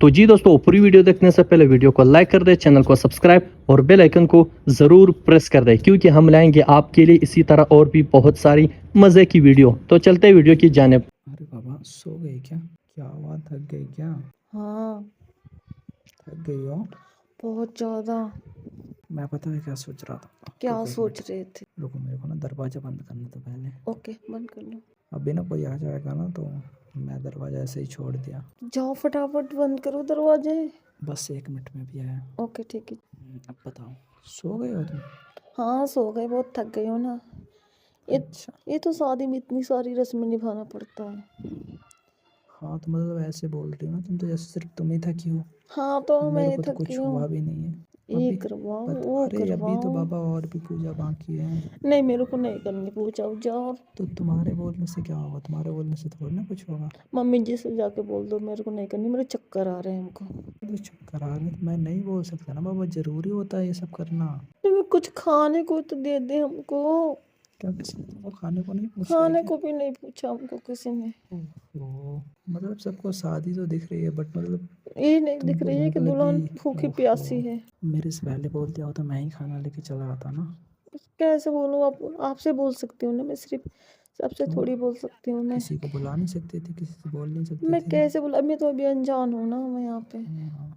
तो जी दोस्तों, पूरी वीडियो देखने से पहले वीडियो को लाइक कर दें, चैनल को सब्सक्राइब और बेल आइकन को ज़रूर प्रेस कर दें, क्योंकि हम लाएंगे आपके लिए इसी तरह और भी बहुत सारी मज़े की वीडियो। तो चलते हैं वीडियो की जानिब। अरे बाबा, सो गई क्या? क्या हुआ, थक गई क्या? हाँ, थक गई हो? बहुत ज़्यादा। मैं पता है क्या सोच रहा था। क्या रुको एक सोच मिनट, रहे थे? रुको, मेरे को ना दरवाज़ा बंद करना था पहले। ओके, बंद कर लो। अभी ना कोई आ जाएगा ना, तो मैं दरवाज़ा ऐसे ही छोड़ दिया। जाओ फटाफट बंद करो दरवाजे। बस 1 मिनट में भी आया। ओके ठीक है। अब बताओ, सो गए हो तुम? हाँ, सो गए, बहुत थक गई हो ना। ये अच्छा। ये तो शादी में इतनी सारी रस्में निभाना पड़ता है। हाँ, तो मतलब ऐसे बोल रही हो ना तुम, तो जैसे सिर्फ तुम ही थकी हो। हाँ, तो मेरे मैं को तो थकी कुछ हूँ। हुआ भी नहीं है ये अभी। करवाओ, बता, वो अरे अभी तो करवाओ। बाबा और भी पूजा बाकी है। नहीं, मेरे को नहीं करनी पूछा जाओ। तो तुम्हारे बोलने से क्या होगा? तुम्हारे बोलने से थोड़ी ना कुछ होगा। मम्मी जी से जाके बोल दो मेरे को नहीं करनी, मेरे चक्कर आ रहे हैं हमको। तो चक्कर आ रहे हैं तो मैं नहीं बोल सकता ना बाबा, जरूरी होता है ये सब करना। तो कुछ खाने को तो दे दे हमको। क्या किसी ने तुमको खाने को नहीं पूछा है खाने क्या? को भी नहीं पूछा हमको किसी ने। ओहो, मतलब सबको शादी तो दिख रही है, बट मतलब ये नहीं दिख तुमको रही है भूख कि दुल्हन लगी। भूखी ओहो, प्यासी है। मेरे से पहले बोल दिया होता, मैं ही खाना लेके चला आता ना। कैसे बोलूँ? आप आपसे बोल सकती हूँ ना, मैं सिर्फ सबसे क्यों? थोड़ी बोल सकती हूँ मैं। किसी को बुला नहीं सकते थे? किसी से बोल नहीं सकते मैं थे? कैसे बोला? मैं तो अभी अनजान हूँ ना, मैं यहाँ पे। हाँ,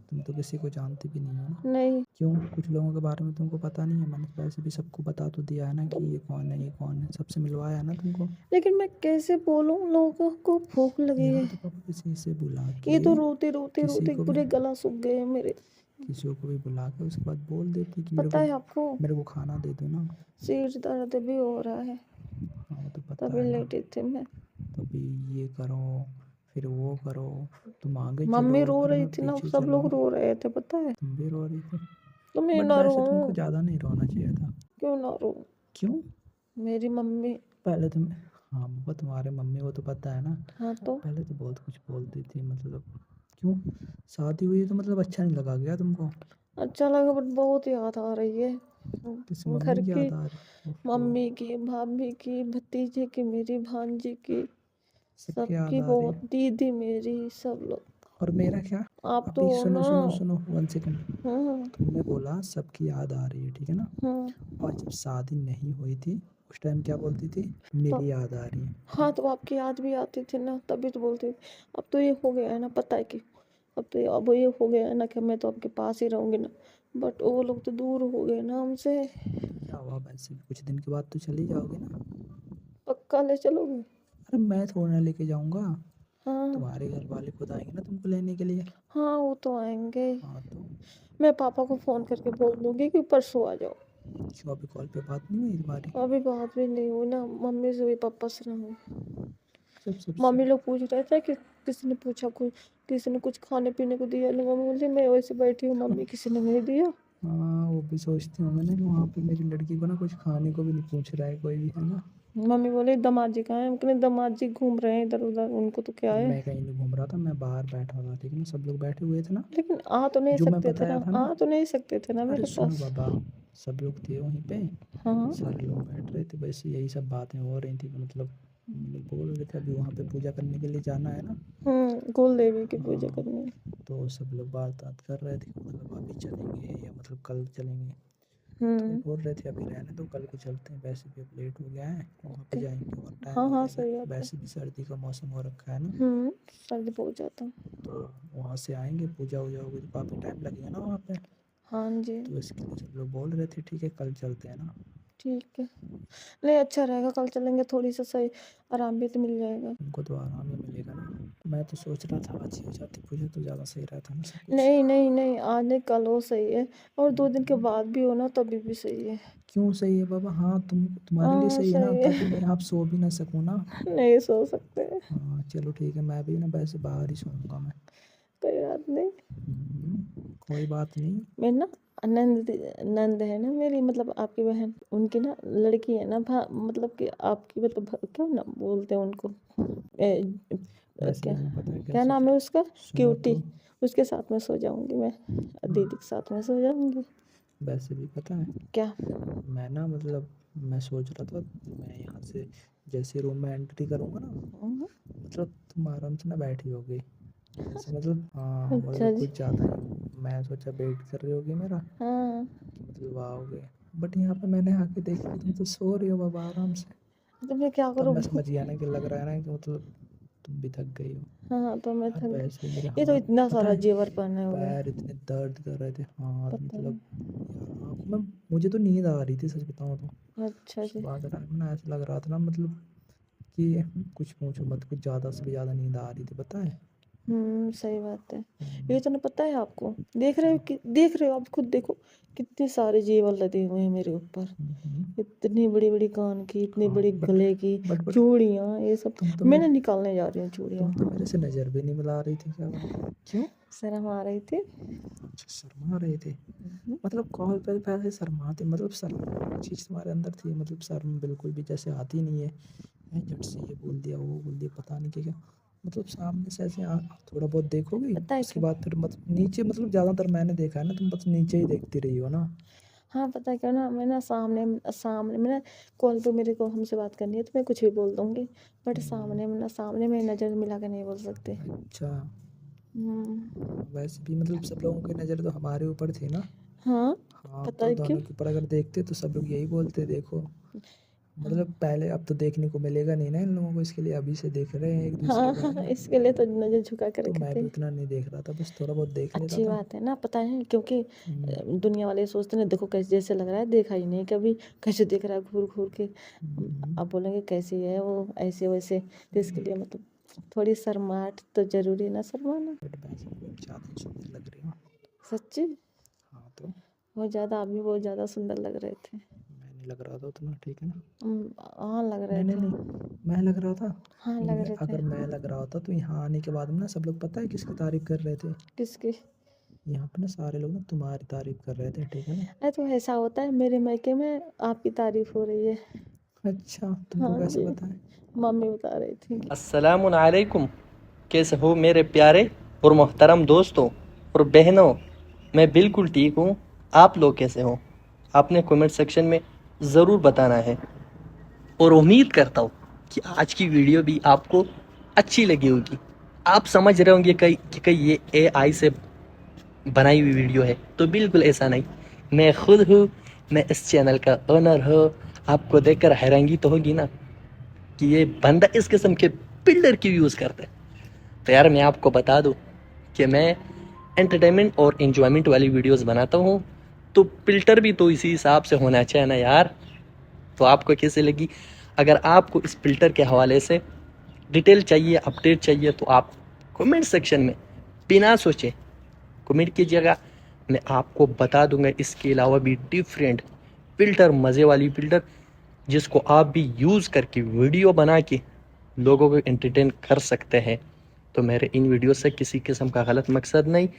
तुम तो किसी को जानती भी नहीं हो ना। नहीं क्यों? कुछ लोगों के बारे में तुमको पता नहीं है? मैंने तो वैसे भी सबको बता तो दिया है ना तो, कि ये कौन है, ये कौन है, सबसे मिलवाया है ना तुमको। लेकिन मैं कैसे बोलूँ? लोगों को भूख लगी यहाँ है। तो पापा किसी से बुला ये के, तो रोते रोते किसी रोते को भी पूरे गला सूख गए हैं मेरे। किसी को भी बुला के उसके बाद बोल देती कि पता है आपको, मेरे को खाना दे दो ना। सिर दर्द भी हो रहा है, हाँ, वो तो पता तभी है ना। लेटी थी मैं। तभी ये करो, फिर वो करो, तुम आगे चलो मम्मी रो फिर रही मैं थी ना, पीछे सब चलूँ। लोग रो रहे थे, पता है। तुम भी रो रही थी, तो मैं बट ना रो। वैसे तुमको ज़्यादा नहीं रोना चाहिए था। क्यों ना रो? क्यों? मेरी मम्मी। पहले तुम, हाँ बाबा, तुम्हारे मम्मी को तो पता है ना। हाँ तो पहले तो बहुत कुछ बोलती थी, मतलब क्यों? शादी हुई तो मतलब अच्छा नहीं लगा गया तुमको? अच्छा लगा, बट बहुत याद आ रही है किस घर मम्मी की की। याद आ रही? ओहो, मम्मी की, भाभी की, भतीजे की, मेरी भांजी की, सबकी याद सबकी आ रही बहुत। है। दीदी मेरी, सब लोग। और मेरा क्या? आप तो अभी हो सुनो ना। सुनो सुनो, 1 सेकंड। हम्म। तुमने बोला सबकी याद आ रही है, ठीक है ना? हम्म। और जब शादी नहीं हुई थी उस टाइम क्या बोलती थी? तो मेरी याद आ रही है। हाँ, तो आपकी याद भी आती थी ना, तभी तो बोलती थी। अब तो ये हो गया है ना, पता है कि अब ये हो गया है ना कि मैं तो आपके पास ही रहूंगी ना। बट वो लोग तो दूर हो गए ना हमसे। तो क्या हुआ, वैसे भी कुछ दिन के बाद तो चली जाओगे ना। पक्का ले चलोगे? अरे मैं थोड़ा ना लेके जाऊंगा, हाँ। तुम्हारे घर वाले खुद आएंगे ना तुमको लेने के लिए। हाँ, वो तो आएंगे। हाँ तो मैं पापा को फ़ोन करके बोल दूंगी कि परसों आ जाओ। क्यों, अभी कॉल पे बात नहीं हुई तुम्हारी? अभी बात भी नहीं हुई ना, मम्मी से हुई, पापा से नहीं हुई। सब सब मम्मी सब लोग पूछ रहे थे कि किसी ने पूछा, कुछ किसी ने कुछ खाने पीने को दिया नहीं? मम्मी बोलती मैं वैसे बैठी हूँ, मम्मी किसी ने नहीं दिया। हाँ, वो भी सोचते होंगे ना कि वहाँ पे मेरी लड़की को ना कुछ खाने को भी नहीं पूछ रहा है कोई भी, है ना? मम्मी बोली दामाद जी कहाँ है? कहने दामाद जी घूम रहे हैं इधर उधर, उनको तो क्या है। मैं कहीं नहीं घूम रहा था, मैं बाहर बैठा था, ठीक है ना? सब लोग बैठे हुए थे ना, लेकिन आ तो नहीं जो मैं सकते थे बताया ना, था ना। आ तो नहीं सकते थे ना अरे मेरे सुनो पास। बाबा, सब लोग थे वहीं पे, हाँ। सारे लोग बैठ रहे थे, वैसे यही सब बातें हो रही थी, मतलब बोल रहे थे अभी वहाँ पे पूजा करने के लिए जाना है ना। कुल देवी की पूजा हाँ, करनी है। तो सब लोग बात बात कर रहे थे कि मतलब अभी चलेंगे या मतलब कल चलेंगे। तो ये हम्म। बोल रहे थे अभी रहने दो, कल को चलते हैं, वैसे भी अब लेट हो गया है, वहाँ पे ओके। जाएंगे और टाइम हाँ हो हाँ, जाएगा, सही बात है। वैसे भी सर्दी का मौसम हो रखा है ना। सर्दी बहुत जाता। तो वहाँ से आएंगे, पूजा वूजा होगी तो काफ़ी टाइम लगेगा ना वहाँ पे। हाँ जी। तो इसके लिए सब लोग बोल रहे थे ठीक है कल चलते हैं ना। ठीक है। नहीं, अच्छा रहेगा, कल चलेंगे, थोड़ी सा सही आराम भी तो मिल जाएगा। उनको तो आराम ही मिलेगा ना। मैं तो सोच रहा था आज ही हो जाती पूजा तो ज़्यादा सही रहता ना सब कुछ। नहीं नहीं नहीं, आज नहीं, कल हो सही है। और 2 दिन के बाद भी हो ना, तभी भी सही है। क्यों सही है बाबा? हाँ, तुम्हारे लिए हाँ सही है ना, सही ताकि है। मैं आप सो भी ना सकूँ ना। नहीं सो सकते। हाँ चलो ठीक है, मैं भी ना वैसे बाहर ही सोऊंगा मैं। कोई बात नहीं। कोई बात नहीं। मैं ना, नंद है ना मेरी, मतलब आपकी बहन, उनकी ना लड़की है ना, मतलब कि आपकी, मतलब क्या ना बोलते हैं उनको, वैसे क्या, तुम्हें पता है क्या क्या सोच नाम है रहा? उसका? सुनो क्यूटी। तो। उसके साथ में सो जाऊंगी मैं, दीदी के साथ में सो जाऊंगी। वैसे भी पता है, क्या? मैं ना मतलब मैं सोच रहा था, मैं यहाँ से जैसे रूम में एंट्री करूँगा ना, हम्म। मतलब तुम आराम से ना बैठी होगी, ऐसे मतलब हाँ अच्छा मतलब जी। कुछ ज़्यादा ही मैं सोचा वेट कर रहे होगे मेरा हाँ, कि मतलब आओगे, बट यहाँ पे मैंने आके देखा तुम तो सो रही हो बाबा आराम से। तो मैं क्या तब करूँ? मैं समझ गया ना कि लग रहा है ना कि मतलब तुम भी थक गई हो। हाँ, तो मैं यार थक गई। वैसे मेरे ये तो हाथ इतना पता सारा है जेवर पहने हुए। पैर इतने दर्द कर रहे थे, हाथ पता मतलब नहीं। यार आँखों में मुझे तो नींद आ रही थी सच बताऊँ तो। अच्छा जी। सुबह के टाइम ना ऐसा लग रहा था ना मतलब कि कुछ पूछो मत, कुछ ज़्यादा से भी ज़्यादा नींद आ रही थी पता है। सही बात है। हम्म, ये तो ना पता है आपको? क्या? देख रहे हो आप खुद देखो, कितने सारे जेवर लदे हुए हैं मेरे ऊपर। हम्म। इतनी बड़ी-बड़ी कान की, इतनी हाँ बड़ी गले की, बट चूड़ियाँ ये सब तुम तो मैंने मेरे निकालने जा रही हूँ चूड़ियाँ। तुम तो मेरे से नज़र भी नहीं मिला रही थी, क्या बात है क्यों? शर्म आ रही थी। अच्छा शर्मा रहे थे, हम्म, मतलब कॉल पे पहले शर्माते मतलब शर्म चीज़ तुम्हारे अंदर थी, मतलब शर्म बिल्कुल भी जैसे आती नहीं है। मैं झट से ये बोल दिया वो बोल दिया पता नहीं क्या क्या, मतलब सामने से ऐसे थोड़ा बहुत देखोगी पता है उसके क्यों? बाद फिर मतलब नीचे, मतलब ज़्यादातर मैंने देखा है ना तुम बस नीचे ही देखती रही हो ना। हाँ, पता है क्या ना, मैं ना सामने में ना कॉल पे मेरे को हमसे बात करनी है तो मैं कुछ भी बोल दूँगी। बट हम्म, सामने में नज़र मिला के नहीं बोल सकते। अच्छा हुँ। हाँ, वैसे भी मतलब सब लोगों की नज़र तो हमारे ऊपर थी ना। हाँ, हाँ पता तो है क्यों? दोनों के ऊपर अगर देखते तो सब लोग यही बोलते देखो, हाँ। मतलब पहले अब तो देखने को मिलेगा नहीं ना इन लोगों को, इसके लिए अभी से देख रहे हैं एक दूसरे हाँ, को हाँ, है ना। इसके लिए तो नज़र झुका के तो रखे मैं थे। भी उतना नहीं देख रहा था, बस थोड़ा बहुत देख लेता अच्छी था। बात है ना, पता है क्योंकि हम्म, दुनिया वाले सोचते हैं देखो कैसे जैसे लग रहा है, देखा ही नहीं कभी, कैसे देख रहा है घूर-घूर के। हम्म, अब बोलेंगे कैसी है वो ऐसे-वैसे, तो इसके लिए मतलब थोड़ी शर्माहट तो ज़रूरी है ना शर्माना। बट वैसे भी अब ज़्यादा ही सुंदर लग रही हो। सच्ची, हाँ तो बहुत ज़्यादा आप भी बहुत ज़्यादा सुंदर लग रहे थे। मैं नहीं लग रहा था उतना, ठीक है ना। हाँ, लग रहे नहीं नहीं थे। नहीं मैं लग रहा था। हाँ, लग रहे थे। अगर मैं लग रहा होता तो यहाँ आने के बाद में ना सब लोग पता है किसकी तारीफ कर रहे थे। किसकी? यहाँ पे ना सारे लोग ना तुम्हारी तारीफ कर रहे थे, ठीक है ना। अरे तो ऐसा होता है मेरे मायके में आपकी तारीफ़ हो रही है। अच्छा तुमको हाँ कैसे जी, पता है? मम्मी बता रही थी। अस्सलामु अलैकुम। कैसे हो मेरे प्यारे और मोहतरम दोस्तों और बहनों। मैं बिल्कुल ठीक हूँ। आप लोग कैसे हो? आपने कमेंट सेक्शन में ज़रूर बताना है और उम्मीद करता हूँ कि आज की वीडियो भी आपको अच्छी लगी होगी। आप समझ रहे होंगे कहीं ये AI से बनाई हुई वीडियो है, तो बिल्कुल ऐसा नहीं। मैं खुद हूँ, मैं इस चैनल का ओनर हूँ। आपको देखकर हैरानगी तो होगी ना कि ये बंदा इस किस्म के बिल्डर क्यों यूज़ करता है। तो यार मैं आपको बता दूं कि मैं एंटरटेनमेंट और एंजॉयमेंट वाली वीडियोस बनाता हूँ, तो फिल्टर भी तो इसी हिसाब से होना चाहिए ना यार। तो आपको कैसे लगी? अगर आपको इस फिल्टर के हवाले से डिटेल चाहिए, अपडेट चाहिए, तो आप कमेंट सेक्शन में बिना सोचे कमेंट कीजिएगा। मैं आपको बता दूंगा इसके अलावा भी डिफरेंट फिल्टर, मज़े वाली फिल्टर, जिसको आप भी यूज़ करके वीडियो बना के लोगों को एंटरटेन कर सकते हैं। तो मेरे इन वीडियो से किसी किस्म का गलत मकसद नहीं,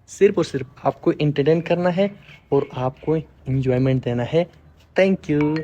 सिर्फ और सिर्फ आपको एंटरटेन करना है और आपको इंजॉयमेंट देना है। Thank you.